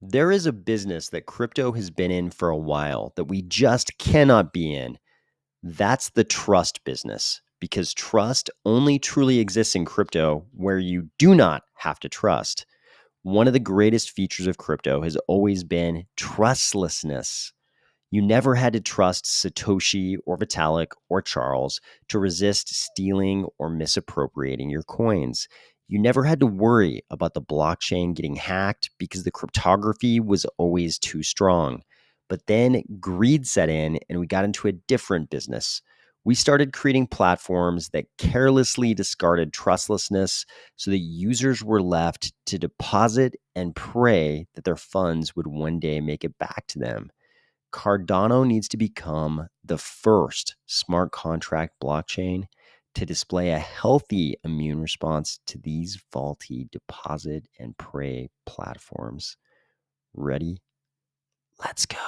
There is a business that crypto has been in for a while that we just cannot be in. That's the trust business, because trust only truly exists in crypto where you do not have to trust. One of the greatest features of crypto has always been trustlessness. You never had to trust Satoshi or Vitalik or Charles to resist stealing or misappropriating your coins. You never had to worry about the blockchain getting hacked because the cryptography was always too strong. But then greed set in and we got into a different business. We started creating platforms that carelessly discarded trustlessness so that users were left to deposit and pray that their funds would one day make it back to them. Cardano needs to become the first smart contract blockchain to display a healthy immune response to these faulty deposit and pray platforms. Ready? Let's go.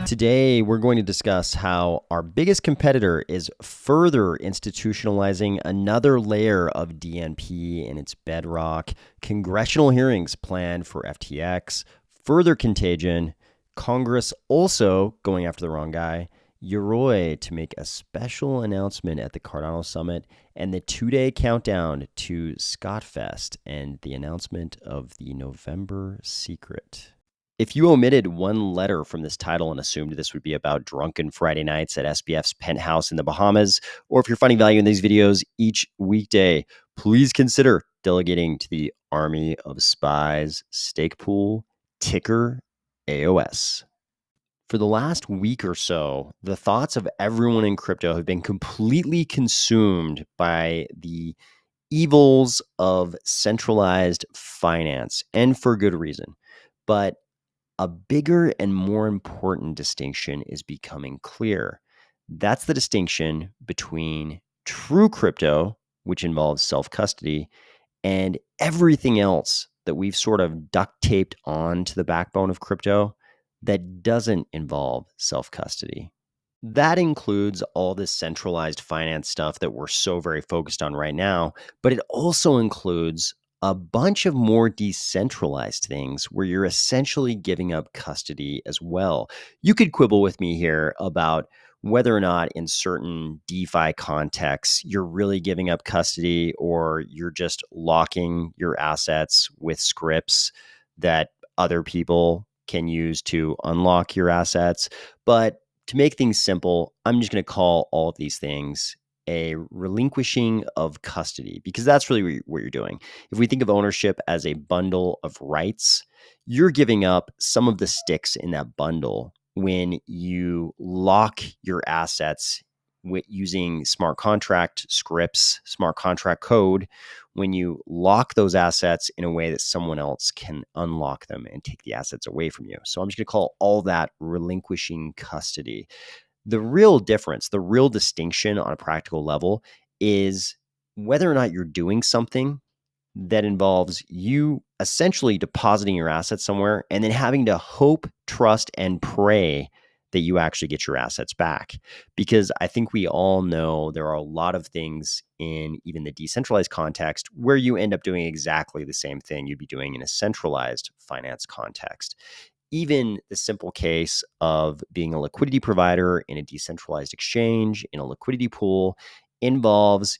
Today, we're going to discuss how our biggest competitor is further institutionalizing another layer of DnP in its bedrock, congressional hearings planned for FTX, further contagion, Congress also going after the wrong guy, Yoroi to make a special announcement at the Cardano Summit, and the two-day countdown to ScotFest and the announcement of the November secret. If you omitted one letter from this title and assumed this would be about drunken Friday nights at SBF's penthouse in the Bahamas, or if you're finding value in these videos each weekday, please consider delegating to the Army of Spies stake pool, ticker AOS. For the last week or so, the thoughts of everyone in crypto have been completely consumed by the evils of centralized finance, and for good reason. But a bigger and more important distinction is becoming clear. That's the distinction between true crypto, which involves self-custody, and everything else that we've sort of duct taped onto the backbone of crypto that doesn't involve self-custody. That includes all this centralized finance stuff that we're so very focused on right now, but it also includes a bunch of more decentralized things where you're essentially giving up custody as well. You could quibble with me here about whether or not in certain DeFi contexts you're really giving up custody or you're just locking your assets with scripts that other people can use to unlock your assets. But to make things simple, I'm just going to call all of these things a relinquishing of custody, because that's really what you're doing. If we think of ownership as a bundle of rights, you're giving up some of the sticks in that bundle when you lock your assets using smart contract scripts, smart contract code, when you lock those assets in a way that someone else can unlock them and take the assets away from you. So I'm just going to call all that relinquishing custody. The real difference, the real distinction on a practical level is whether or not you're doing something that involves you essentially depositing your assets somewhere and then having to hope, trust, and pray that you actually get your assets back. Because I think we all know there are a lot of things in even the decentralized context where you end up doing exactly the same thing you'd be doing in a centralized finance context. Even the simple case of being a liquidity provider in a decentralized exchange, in a liquidity pool, involves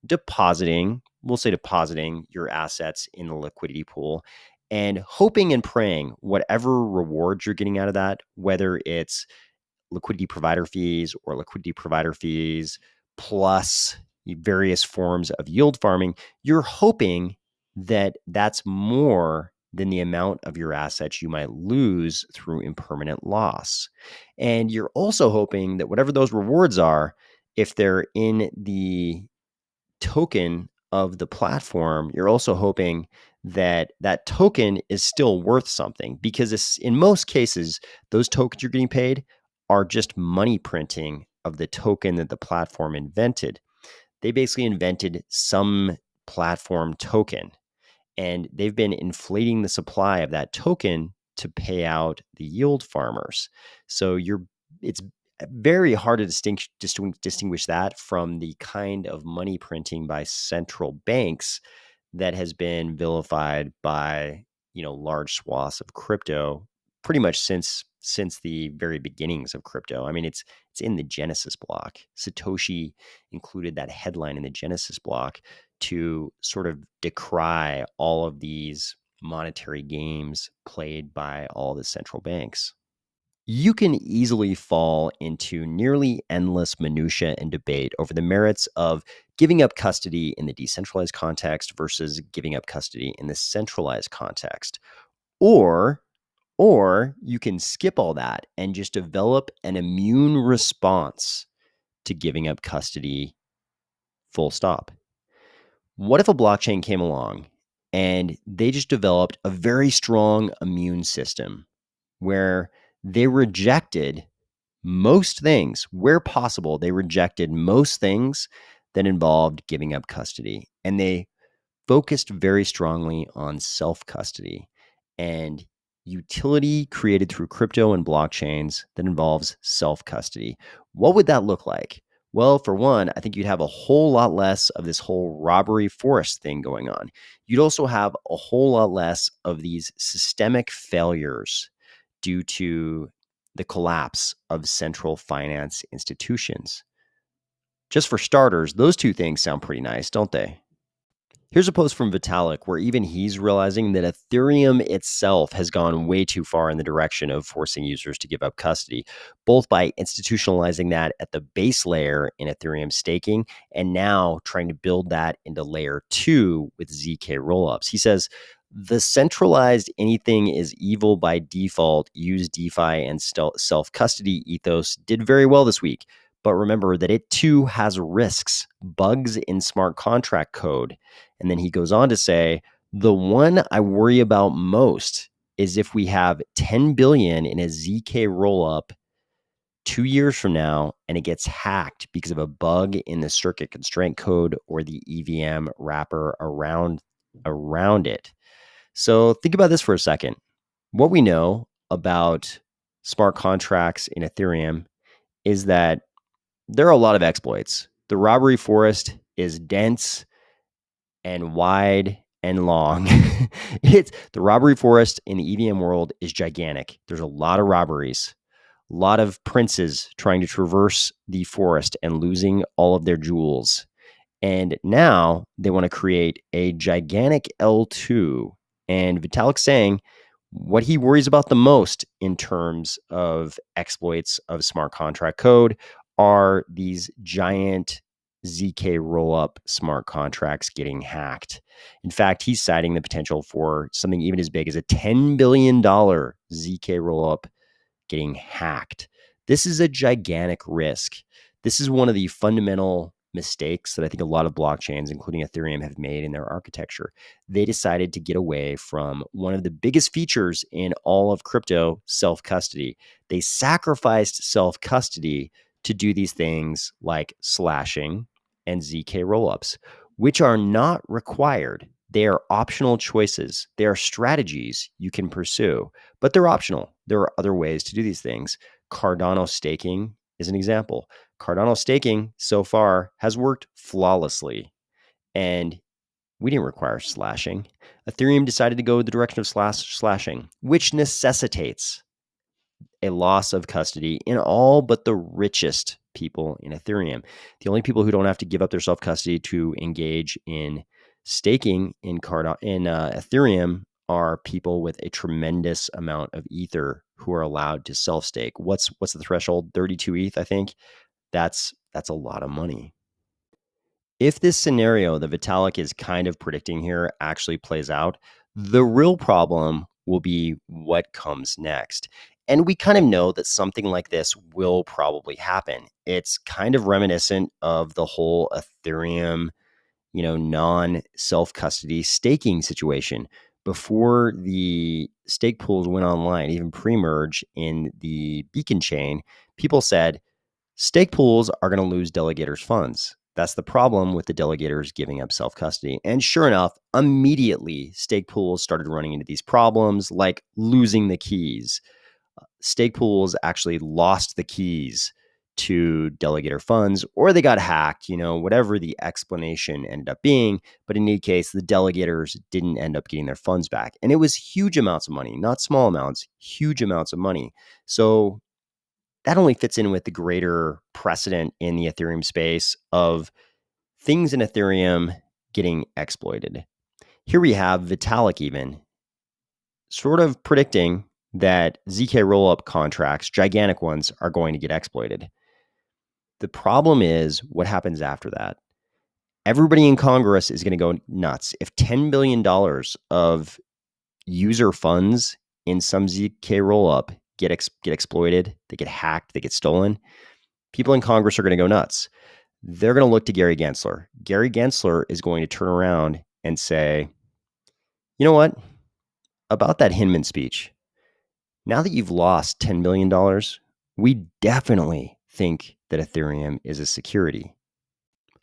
depositing, we'll say depositing your assets in the liquidity pool and hoping and praying whatever rewards you're getting out of that, whether it's liquidity provider fees or liquidity provider fees plus various forms of yield farming, you're hoping that that's more than the amount of your assets you might lose through impermanent loss. And you're also hoping that whatever those rewards are, if they're in the token of the platform, you're also hoping that that token is still worth something, because in most cases, those tokens you're getting paid are just money printing of the token that the platform invented. They basically invented some platform token, and they've been inflating the supply of that token to pay out the yield farmers. So you're it's very hard to distinguish that from the kind of money printing by central banks that has been vilified by, large swaths of crypto pretty much since the very beginnings of crypto. I mean, it's in the Genesis block. Satoshi included that headline in the Genesis block to sort of decry all of these monetary games played by all the central banks. You can easily fall into nearly endless minutia and debate over the merits of giving up custody in the decentralized context versus giving up custody in the centralized context. Or you can skip all that and just develop an immune response to giving up custody, full stop. What if a blockchain came along and they just developed a very strong immune system where they rejected most things, where possible, they rejected most things that involved giving up custody. And they focused very strongly on self-custody and utility created through crypto and blockchains that involves self-custody. What would that look like? Well, for one, I think you'd have a whole lot less of this whole robbery forest thing going on. You'd also have a whole lot less of these systemic failures due to the collapse of central finance institutions. Just for starters, those two things sound pretty nice, don't they? Here's a post from Vitalik where even he's realizing that Ethereum itself has gone way too far in the direction of forcing users to give up custody, both by institutionalizing that at the base layer in Ethereum staking and now trying to build that into layer 2 with ZK rollups. He says, the centralized anything is evil by default, use DeFi and self-custody ethos did very well this week. But remember that it too has risks, bugs in smart contract code. And then he goes on to say, the one I worry about most is if we have 10 billion in a ZK rollup 2 years from now and it gets hacked because of a bug in the circuit constraint code or the EVM wrapper around it. So think about this for a second. What we know about smart contracts in Ethereum is that there are a lot of exploits. The robbery forest is dense and wide and long. The robbery forest in the EVM world is gigantic. There's a lot of robberies, a lot of princes trying to traverse the forest and losing all of their jewels. And now they want to create a gigantic L2. And Vitalik's saying what he worries about the most in terms of exploits of smart contract code are these giant ZK rollup smart contracts getting hacked. In fact, he's citing the potential for something even as big as a $10 billion ZK rollup getting hacked. This is a gigantic risk. This is one of the fundamental mistakes that I think a lot of blockchains, including Ethereum, have made in their architecture. They decided to get away from one of the biggest features in all of crypto, self-custody. They sacrificed self-custody to do these things like slashing and ZK rollups, which are not required. They are optional choices. They are strategies you can pursue, but they're optional. There are other ways to do these things. Cardano staking is an example. Cardano staking so far has worked flawlessly, and we didn't require slashing. Ethereum decided to go the direction of slashing, which necessitates a loss of custody in all but the richest people in Ethereum. The only people who don't have to give up their self-custody to engage in staking in Ethereum are people with a tremendous amount of ether who are allowed to self-stake. What's the threshold? 32 ETH, I think. That's a lot of money. If this scenario that Vitalik is kind of predicting here actually plays out, the real problem will be what comes next. And we kind of know that something like this will probably happen. It's kind of reminiscent of the whole Ethereum, non-self-custody staking situation. Before the stake pools went online, even pre-merge in the Beacon chain, people said, stake pools are going to lose delegators' funds. That's the problem with the delegators giving up self-custody. And sure enough, immediately stake pools started running into these problems like losing the keys. stake pools actually lost the keys to delegator funds, or they got hacked, whatever the explanation ended up being. But in any case, the delegators didn't end up getting their funds back. And it was huge amounts of money, not small amounts, huge amounts of money. So that only fits in with the greater precedent in the Ethereum space of things in Ethereum getting exploited. Here we have Vitalik even sort of predicting that ZK rollup contracts, gigantic ones, are going to get exploited. The problem is what happens after that. Everybody in Congress is going to go nuts. If $10 billion of user funds in some ZK rollup get exploited, they get hacked, they get stolen, people in Congress are going to go nuts. They're going to look to Gary Gensler. Gary Gensler is going to turn around and say, you know what? About that Hinman speech, now that you've lost $10 billion, we definitely think that Ethereum is a security.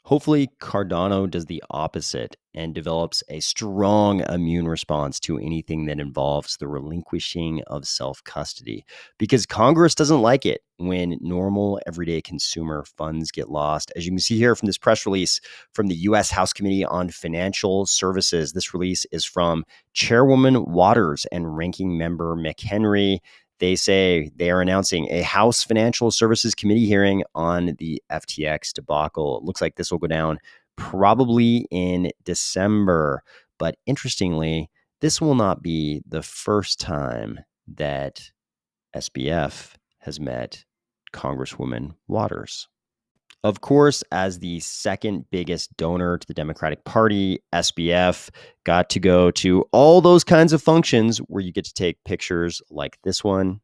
Hopefully, Cardano does the opposite and develops a strong immune response to anything that involves the relinquishing of self-custody, because Congress doesn't like it when normal, everyday consumer funds get lost. As you can see here from this press release from the U.S. House Committee on Financial Services, this release is from Chairwoman Waters and Ranking Member McHenry. They say they are announcing a House Financial Services Committee hearing on the FTX debacle. It looks like this will go down probably in December. But interestingly, this will not be the first time that SBF has met Congresswoman Waters. Of course, as the second biggest donor to the Democratic Party, SBF got to go to all those kinds of functions where you get to take pictures like this one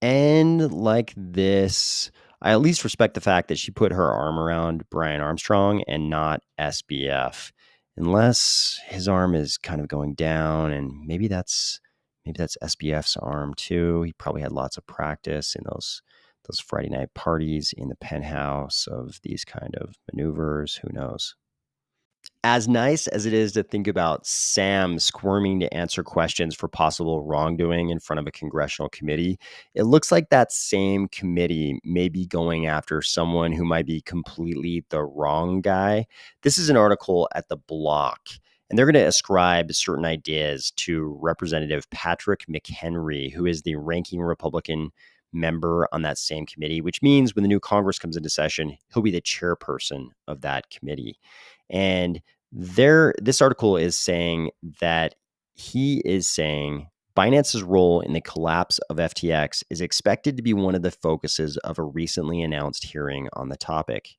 and like this. I at least respect the fact that she put her arm around Brian Armstrong and not SBF, unless his arm is kind of going down, and maybe that's SBF's arm too. He probably had lots of practice in those Friday night parties in the penthouse of these kind of maneuvers. Who knows? As nice as it is to think about Sam squirming to answer questions for possible wrongdoing in front of a congressional committee, it looks like that same committee may be going after someone who might be completely the wrong guy. This is an article at The Block, and they're going to ascribe certain ideas to Representative Patrick McHenry, who is the ranking Republican member on that same committee, which means when the new Congress comes into session, he'll be the chairperson of that committee. And this article is saying that he is saying Binance's role in the collapse of FTX is expected to be one of the focuses of a recently announced hearing on the topic.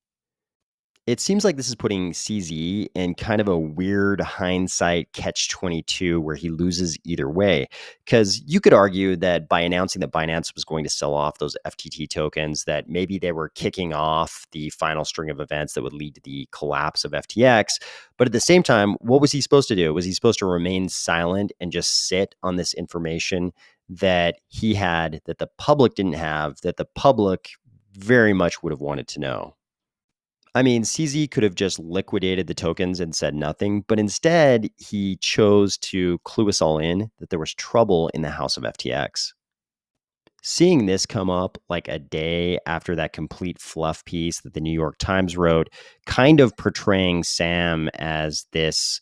It seems like this is putting CZ in kind of a weird hindsight catch-22 where he loses either way. Because you could argue that by announcing that Binance was going to sell off those FTT tokens, that maybe they were kicking off the final string of events that would lead to the collapse of FTX. But at the same time, what was he supposed to do? Was he supposed to remain silent and just sit on this information that he had that the public didn't have, that the public very much would have wanted to know? I mean, CZ could have just liquidated the tokens and said nothing, but instead he chose to clue us all in that there was trouble in the house of FTX. Seeing this come up like a day after that complete fluff piece that the New York Times wrote, kind of portraying Sam as this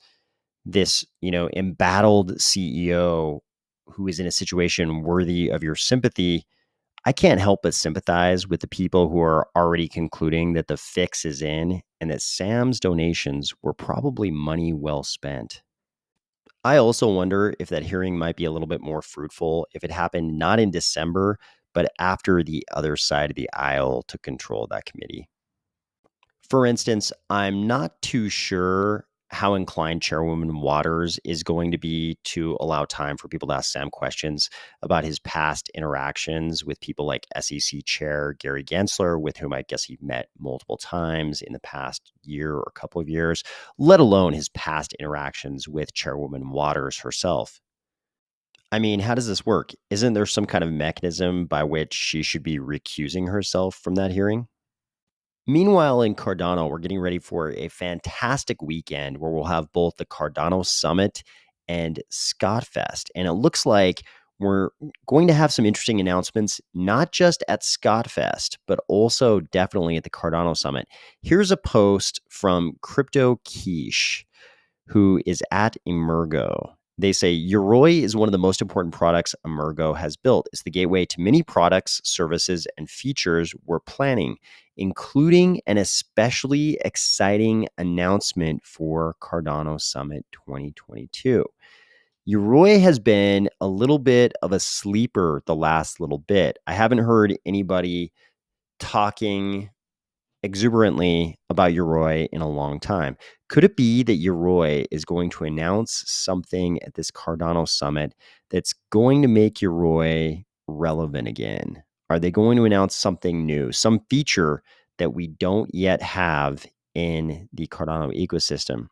embattled CEO who is in a situation worthy of your sympathy, I can't help but sympathize with the people who are already concluding that the fix is in and that Sam's donations were probably money well spent. I also wonder if that hearing might be a little bit more fruitful if it happened not in December, but after the other side of the aisle took control of that committee. For instance, I'm not too sure how inclined Chairwoman Waters is going to be to allow time for people to ask Sam questions about his past interactions with people like SEC Chair Gary Gensler, with whom I guess he met multiple times in the past year or couple of years, let alone his past interactions with Chairwoman Waters herself. I mean, how does this work? Isn't there some kind of mechanism by which she should be recusing herself from that hearing? Meanwhile, in Cardano, we're getting ready for a fantastic weekend where we'll have both the Cardano Summit and ScotFest. And it looks like we're going to have some interesting announcements, not just at ScotFest, but also definitely at the Cardano Summit. Here's a post from Crypto Quiche, who is at Emergo. They say Yoroi is one of the most important products Emergo has built. It's the gateway to many products, services, and features we're planning, including an especially exciting announcement for Cardano Summit 2022. Yoroi has been a little bit of a sleeper the last little bit. I haven't heard anybody talking exuberantly about Yoroi in a long time. Could it be that Yoroi is going to announce something at this Cardano Summit that's going to make Yoroi relevant again? Are they going to announce something new, some feature that we don't yet have in the Cardano ecosystem?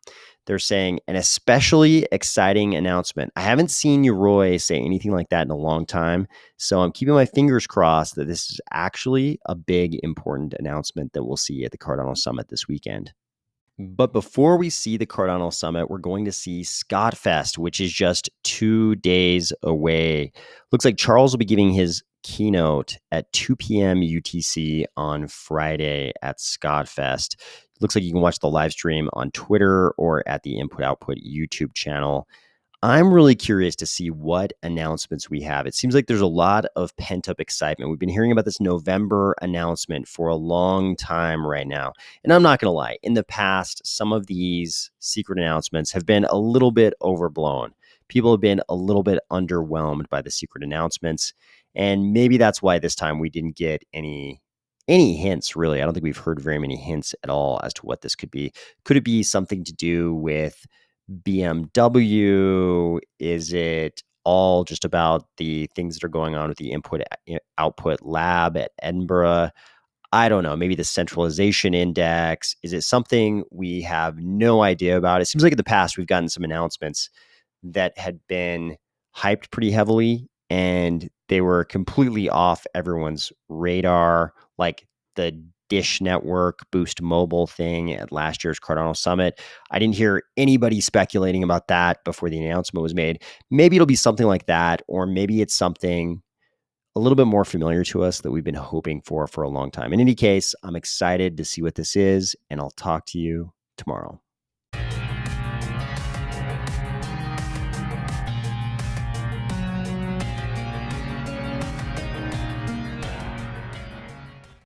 They're saying an especially exciting announcement. I haven't seen Yoroi say anything like that in a long time. So I'm keeping my fingers crossed that this is actually a big, important announcement that we'll see at the Cardano Summit this weekend. But before we see the Cardano Summit, we're going to see ScotFest, which is just 2 days away. Looks like Charles will be giving his keynote at 2 p.m. UTC on Friday at ScotFest. Looks like you can watch the live stream on Twitter or at the Input Output YouTube channel. I'm really curious to see what announcements we have. It seems like there's a lot of pent-up excitement. We've been hearing about this November announcement for a long time right now. And I'm not going to lie, in the past, some of these secret announcements have been a little bit overblown. People have been a little bit underwhelmed by the secret announcements. And maybe that's why this time we didn't get any hints, really. I don't think we've heard very many hints at all as to what this could be. Could it be something to do with BMW? Is it all just about the things that are going on with the input output lab at Edinburgh? I don't know. Maybe the centralization index. Is it something we have no idea about? It seems like in the past we've gotten some announcements that had been hyped pretty heavily and they were completely off everyone's radar, like the Dish Network Boost Mobile thing at last year's Cardano Summit. I didn't hear anybody speculating about that before the announcement was made. Maybe it'll be something like that, or maybe it's something a little bit more familiar to us that we've been hoping for a long time. In any case, I'm excited to see what this is, and I'll talk to you tomorrow.